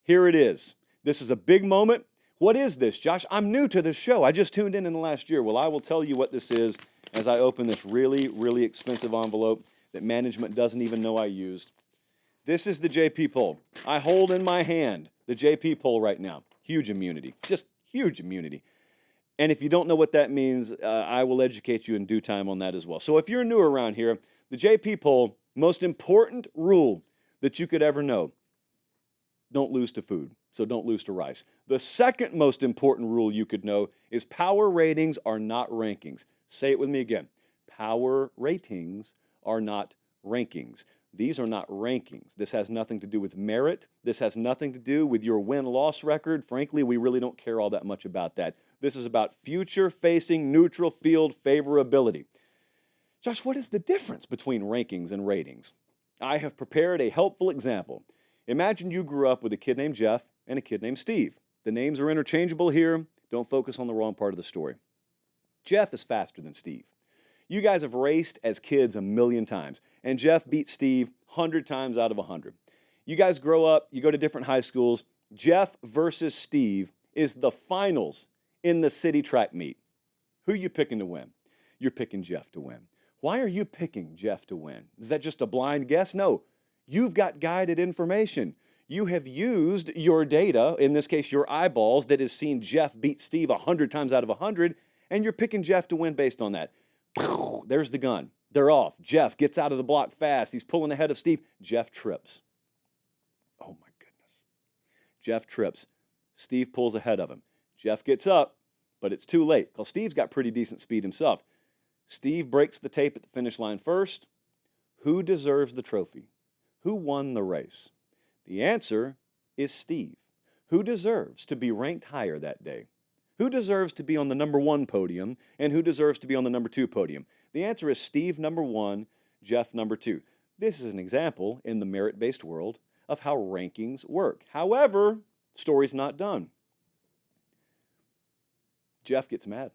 Here it is. This is a big moment. What is this, Josh? I'm new to this show. I just tuned in the last year. Well, I will tell you what this is as I open this really, really expensive envelope that management doesn't even know I used. This is the JP poll. I hold in my hand the JP poll right now. Huge immunity, just huge immunity. And if you don't know what that means, I will educate you in due time on that as well. So if you're new around here, the JP poll, most important rule that you could ever know, don't lose to food. So don't lose to rice. The second most important rule you could know is power ratings are not rankings. Say it with me again. Power ratings are not rankings. These are not rankings. This has nothing to do with merit. This has nothing to do with your win-loss record. Frankly, we really don't care all that much about that. This is about future-facing neutral field favorability. Josh, what is the difference between rankings and ratings? I have prepared a helpful example. Imagine you grew up with a kid named Jeff and a kid named Steve. The names are interchangeable here. Don't focus on the wrong part of the story. Jeff is faster than Steve. You guys have raced as kids a million times, and Jeff beat Steve 100 times out of 100. You guys grow up, you go to different high schools. Jeff versus Steve is the finals in the city track meet. Who are you picking to win? You're picking Jeff to win. Why are you picking Jeff to win? Is that just a blind guess? No. You've got guided information. You have used your data, in this case your eyeballs, that has seen Jeff beat Steve 100 times out of 100, and you're picking Jeff to win based on that. There's the gun. They're off. Jeff gets out of the block fast. He's pulling ahead of Steve. Jeff trips. Oh my goodness. Jeff trips. Steve pulls ahead of him. Jeff gets up, but it's too late because Steve's got pretty decent speed himself. Steve breaks the tape at the finish line first. Who deserves the trophy? Who won the race? The answer is Steve. Who deserves to be ranked higher that day? Who deserves to be on the number 1 podium, and who deserves to be on the number 2 podium? The answer is Steve number 1, Jeff number 2. This is an example in the merit-based world of how rankings work. However, story's not done. Jeff gets mad.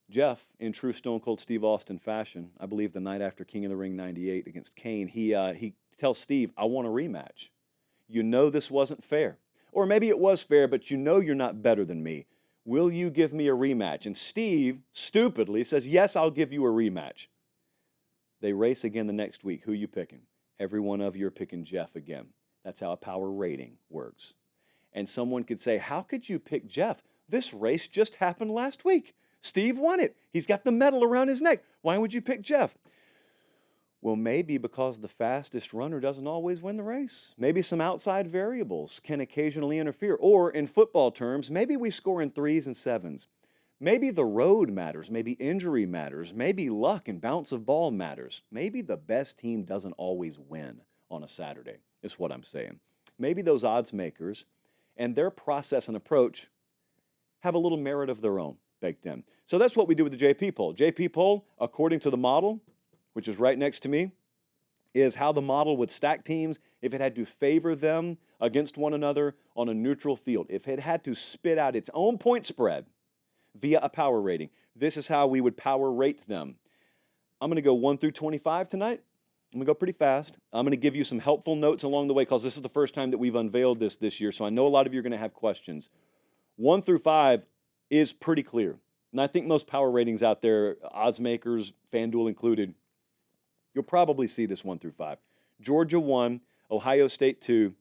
Jeff, in true Stone Cold Steve Austin fashion, I believe the night after King of the Ring 98 against Kane, he tells Steve, I want a rematch. You know this wasn't fair. Or maybe it was fair, but you know you're not better than me. Will you give me a rematch? And Steve, stupidly, says, yes, I'll give you a rematch. They race again the next week. Who are you picking? Every one of you are picking Jeff again. That's how a power rating works. And someone could say, how could you pick Jeff? This race just happened last week. Steve won it. He's got the medal around his neck. Why would you pick Jeff? Well, maybe because the fastest runner doesn't always win the race. Maybe some outside variables can occasionally interfere. Or in football terms, maybe we score in 3s and 7s. Maybe the road matters. Maybe injury matters. Maybe luck and bounce of ball matters. Maybe the best team doesn't always win on a Saturday, is what I'm saying. Maybe those odds makers and their process and approach have a little merit of their own baked in. So that's what we do with the JP poll. JP poll, according to the model, which is right next to me, is how the model would stack teams if it had to favor them against one another on a neutral field. If it had to spit out its own point spread via a power rating, this is how we would power rate them. I'm going to go 1 through 25 tonight. I'm going to go pretty fast. I'm going to give you some helpful notes along the way because this is the first time that we've unveiled this year, so I know a lot of you are going to have questions. 1 through 5 is pretty clear. And I think most power ratings out there, odds makers, FanDuel included, you'll probably see this 1 through 5. Georgia 1, Ohio State 2,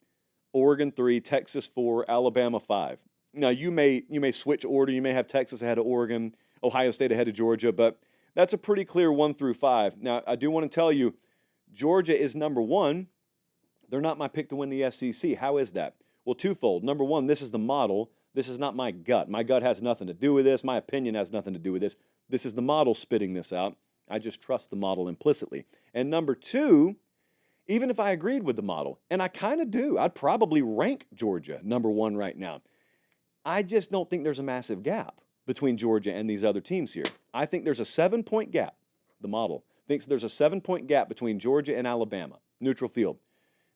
Oregon 3, Texas 4, Alabama 5. Now, you may switch order. You may have Texas ahead of Oregon, Ohio State ahead of Georgia, but that's a pretty clear 1 through 5. Now, I do want to tell you, Georgia is number 1. They're not my pick to win the SEC. How is that? Well, twofold. Number 1, this is the model. This is not my gut. My gut has nothing to do with this. My opinion has nothing to do with this. This is the model spitting this out. I just trust the model implicitly. And number 2, even if I agreed with the model, and I kind of do, I'd probably rank Georgia number 1 right now. I just don't think there's a massive gap between Georgia and these other teams here. I think there's a 7-point gap. The model thinks there's a 7-point gap between Georgia and Alabama, neutral field.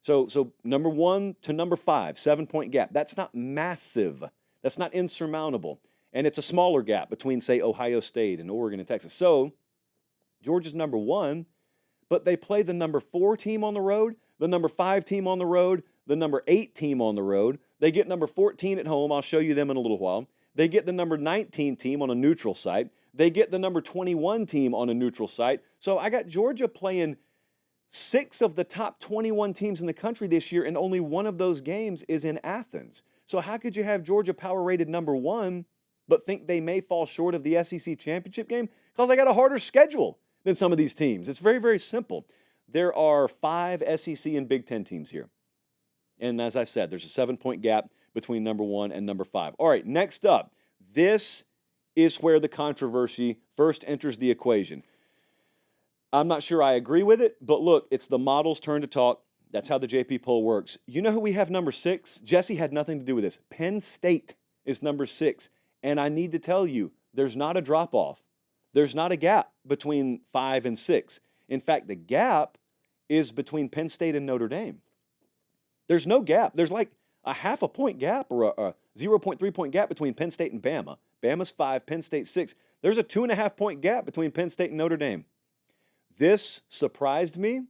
So number 1 to number 5, 7-point gap. That's not massive. That's not insurmountable. And it's a smaller gap between, say, Ohio State and Oregon and Texas. So Georgia's number 1, but they play the number 4 team on the road, the number 5 team on the road, the number 8 team on the road. They get number 14 at home. I'll show you them in a little while. They get the number 19 team on a neutral site. They get the number 21 team on a neutral site. So I got Georgia playing 6 of the top 21 teams in the country this year, and only one of those games is in Athens. So how could you have Georgia power rated number 1, but think they may fall short of the SEC championship game? Because they got a harder schedule than some of these teams. It's very, very simple. There are 5 SEC and Big Ten teams here. And as I said, there's a 7-point gap between number 1 and number 5. All right, next up. This is where the controversy first enters the equation. I'm not sure I agree with it, but look, it's the model's turn to talk. That's how the JP poll works. You know who we have number 6? Jesse had nothing to do with this. Penn State is number 6. And I need to tell you, there's not a drop-off. There's not a gap between 5 and 6. In fact, the gap is between Penn State and Notre Dame. There's no gap. There's like a half a point gap or a 0.3 point gap between Penn State and Bama. Bama's 5, Penn State 6. There's a 2.5 point gap between Penn State and Notre Dame. This surprised me.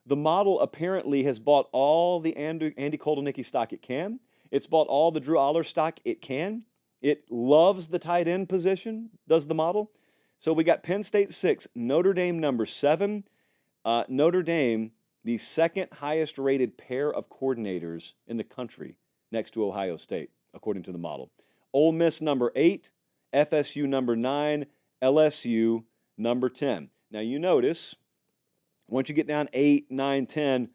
The model apparently has bought all the Andy Koldenicki stock it can. It's bought all the Drew Aller stock it can. It loves the tight end position, does the model. So we got Penn State 6, Notre Dame number 7. Notre Dame, the second highest rated pair of coordinators in the country next to Ohio State, according to the model. Ole Miss number 8, FSU number 9, LSU number 10. Now you notice, once you get down 8, 9, 10,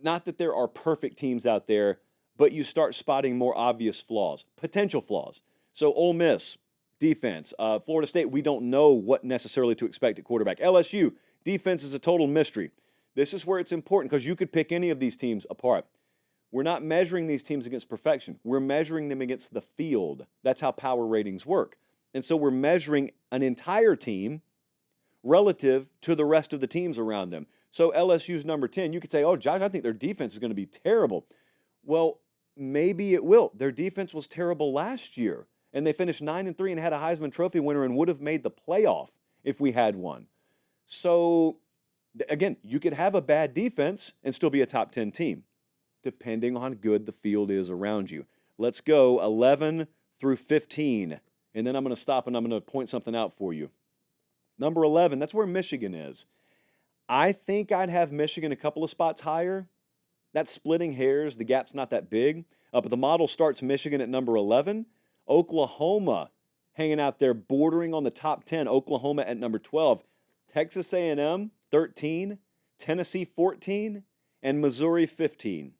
not that there are perfect teams out there, but you start spotting more obvious flaws, potential flaws. So Ole Miss, defense. Florida State, we don't know what necessarily to expect at quarterback. LSU, defense is a total mystery. This is where it's important because you could pick any of these teams apart. We're not measuring these teams against perfection. We're measuring them against the field. That's how power ratings work. And so we're measuring an entire team relative to the rest of the teams around them. So LSU's number 10, you could say, oh, Josh, I think their defense is going to be terrible. Well, maybe it will. Their defense was terrible last year, and they finished 9-3 and had a Heisman Trophy winner and would have made the playoff if we had one. So, again, you could have a bad defense and still be a top 10 team, depending on how good the field is around you. Let's go 11 through 15, and then I'm going to stop and I'm going to point something out for you. Number 11, that's where Michigan is. I think I'd have Michigan a couple of spots higher. That's splitting hairs. The gap's not that big. But the model starts Michigan at number 11. Oklahoma hanging out there bordering on the top 10. Oklahoma at number 12. Texas A&M, 13. Tennessee, 14. And Missouri, 15.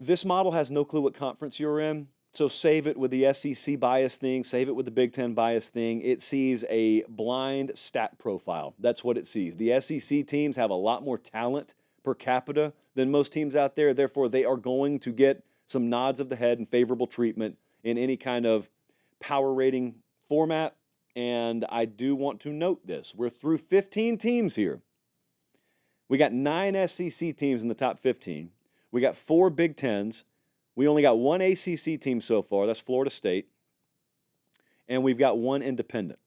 This model has no clue what conference you're in. So save it with the SEC bias thing. Save it with the Big Ten bias thing. It sees a blind stat profile. That's what it sees. The SEC teams have a lot more talent per capita than most teams out there. Therefore, they are going to get some nods of the head and favorable treatment in any kind of power rating format. And I do want to note this. We're through 15 teams here. We got 9 SEC teams in the top 15. We got 4 Big Tens. We only got 1 ACC team so far. That's Florida State. And we've got 1 independent,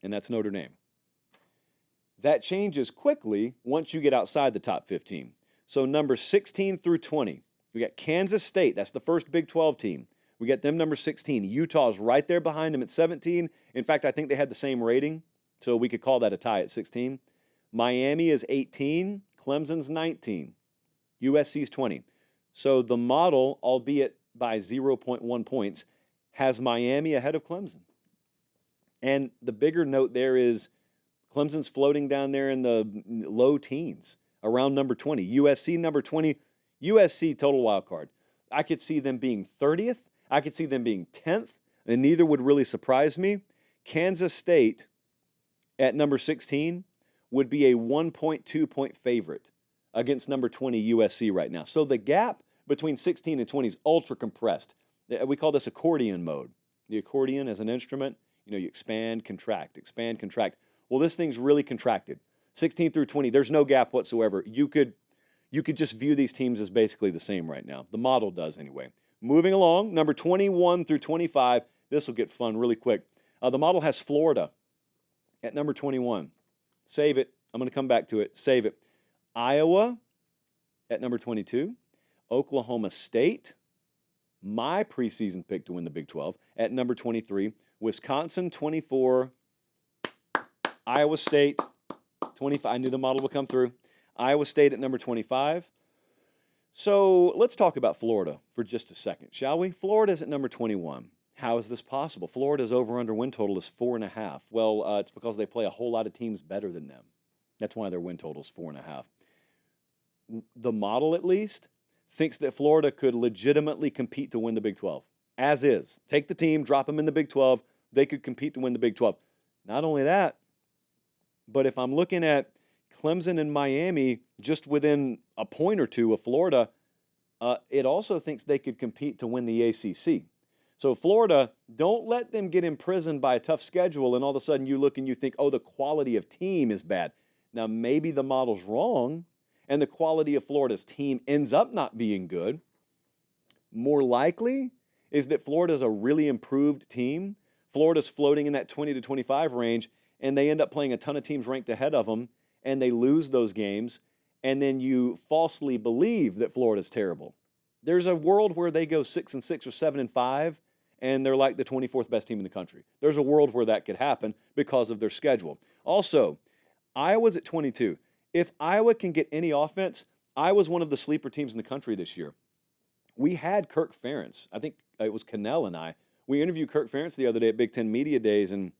and that's Notre Dame. That changes quickly once you get outside the top 15. So number 16 through 20, we got Kansas State. That's the first Big 12 team. We got them number 16. Utah's right there behind them at 17. In fact, I think they had the same rating, so we could call that a tie at 16. Miami is 18. Clemson's 19. USC's 20. So the model, albeit by 0.1 points, has Miami ahead of Clemson. And the bigger note there is Clemson's floating down there in the low teens, around number 20. USC number 20. USC total wild card. I could see them being 30th. I could see them being 10th, and neither would really surprise me. Kansas State at number 16 would be a 1.2 point favorite against number 20 USC right now. So the gap between 16 and 20 is ultra compressed. We call this accordion mode. The accordion as an instrument, you expand, contract, expand, contract. Well, this thing's really contracted. 16 through 20, there's no gap whatsoever. You could just view these teams as basically the same right now. The model does anyway. Moving along, number 21 through 25. This will get fun really quick. The model has Florida at number 21. Save it. I'm going to come back to it. Save it. Iowa at number 22. Oklahoma State, my preseason pick to win the Big 12, at number 23. Wisconsin, 24. Iowa State, 25. I knew the model would come through. Iowa State at number 25. So let's talk about Florida for just a second, shall we? Florida's at number 21. How is this possible? Florida's over-under win total is 4.5. Well, it's because they play a whole lot of teams better than them. That's why their win total is 4.5. The model, at least, thinks that Florida could legitimately compete to win the Big 12. As is. Take the team, drop them in the Big 12. They could compete to win the Big 12. Not only that, but if I'm looking at Clemson and Miami just within a point or two of Florida, it also thinks they could compete to win the ACC. So Florida, don't let them get imprisoned by a tough schedule and all of a sudden you look and you think, oh, the quality of team is bad. Now, maybe the model's wrong and the quality of Florida's team ends up not being good. More likely is that Florida's a really improved team. Florida's floating in that 20 to 25 range, and they end up playing a ton of teams ranked ahead of them, and they lose those games, and then you falsely believe that Florida's terrible. There's a world where they go 6-6 or 7-5, and they're like the 24th best team in the country. There's a world where that could happen because of their schedule. Also, Iowa's at 22. If Iowa can get any offense, Iowa's one of the sleeper teams in the country this year. We had Kirk Ferentz. I think it was Cannell and I. We interviewed Kirk Ferentz the other day at Big Ten Media Days, and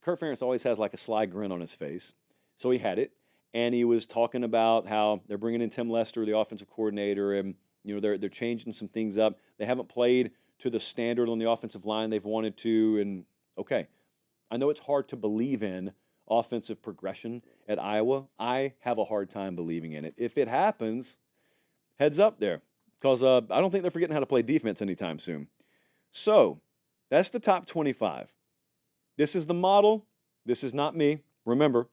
Kirk Ferentz always has like a sly grin on his face. So he had it, and he was talking about how they're bringing in Tim Lester, the offensive coordinator, and they're changing some things up. They haven't played to the standard on the offensive line they've wanted to, and okay, I know it's hard to believe in offensive progression at Iowa. I have a hard time believing in it. If it happens, heads up there, because I don't think they're forgetting how to play defense anytime soon. So that's the top 25. This is the model. This is not me. Remember,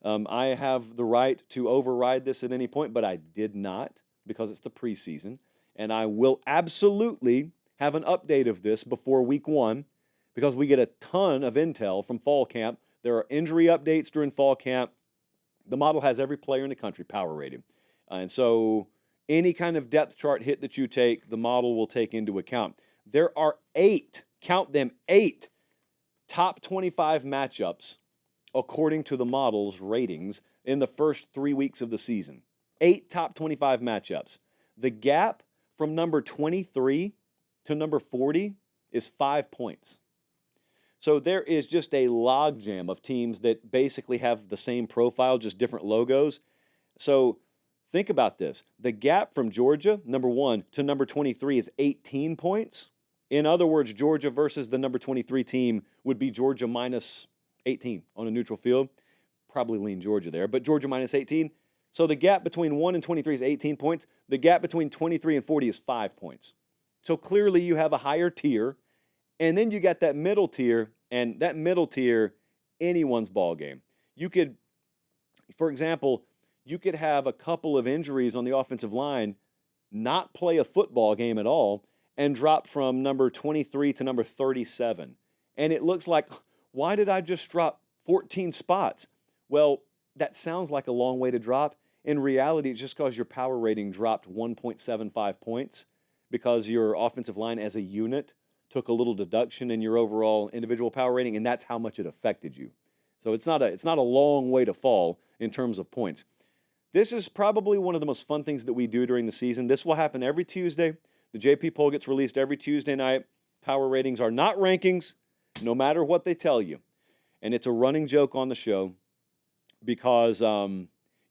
I have the right to override this at any point, but I did not because it's the preseason. And I will absolutely have an update of this before week 1 because we get a ton of intel from fall camp. There are injury updates during fall camp. The model has every player in the country power rated. And so any kind of depth chart hit that you take, the model will take into account. There are 8, count them, 8 top 25 matchups according to the model's ratings in the first 3 weeks of the season. 8 top 25 matchups. The gap from number 23 to number 40 is 5 points. So there is just a logjam of teams that basically have the same profile, just different logos. So think about this. The gap from Georgia, number 1, to number 23 is 18 points. In other words, Georgia versus the number 23 team would be Georgia minus 18 on a neutral field. Probably lean Georgia there, but Georgia minus 18. So the gap between 1 and 23 is 18 points. The gap between 23 and 40 is 5 points. So clearly you have a higher tier, and then you got that middle tier, and that middle tier, anyone's ball game. You could, for example, you could have a couple of injuries on the offensive line, not play a football game at all, and drop from number 23 to number 37. And it looks like, why did I just drop 14 spots? Well, that sounds like a long way to drop. In reality, it's just because your power rating dropped 1.75 points because your offensive line as a unit took a little deduction in your overall individual power rating, and that's how much it affected you. So it's not a long way to fall in terms of points. This is probably one of the most fun things that we do during the season. This will happen every Tuesday. The JP poll gets released every Tuesday night. Power ratings are not rankings, no matter what they tell you. And it's a running joke on the show because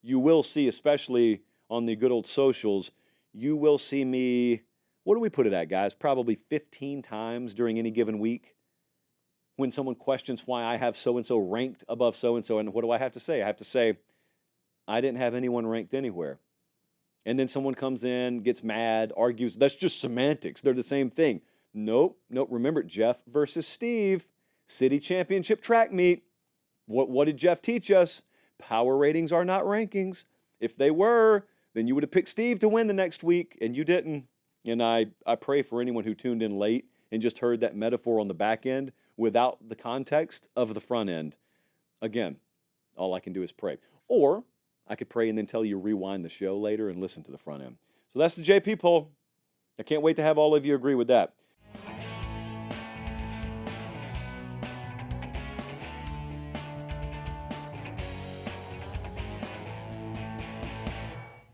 you will see, especially on the good old socials, you will see me, what do we put it at, guys? Probably 15 times during any given week when someone questions why I have so-and-so ranked above so-and-so. And what do I have to say? I have to say, I didn't have anyone ranked anywhere. And then someone comes in, gets mad, argues, that's just semantics. They're the same thing. Nope. Remember, Jeff versus Steve, city championship track meet. What did Jeff teach us? Power ratings are not rankings. If they were, then you would have picked Steve to win the next week, and you didn't. And I pray for anyone who tuned in late and just heard that metaphor on the back end without the context of the front end. Again, all I can do is pray. Or I could pray and then tell you rewind the show later and listen to the front end. So that's the JP poll. I can't wait to have all of you agree with that.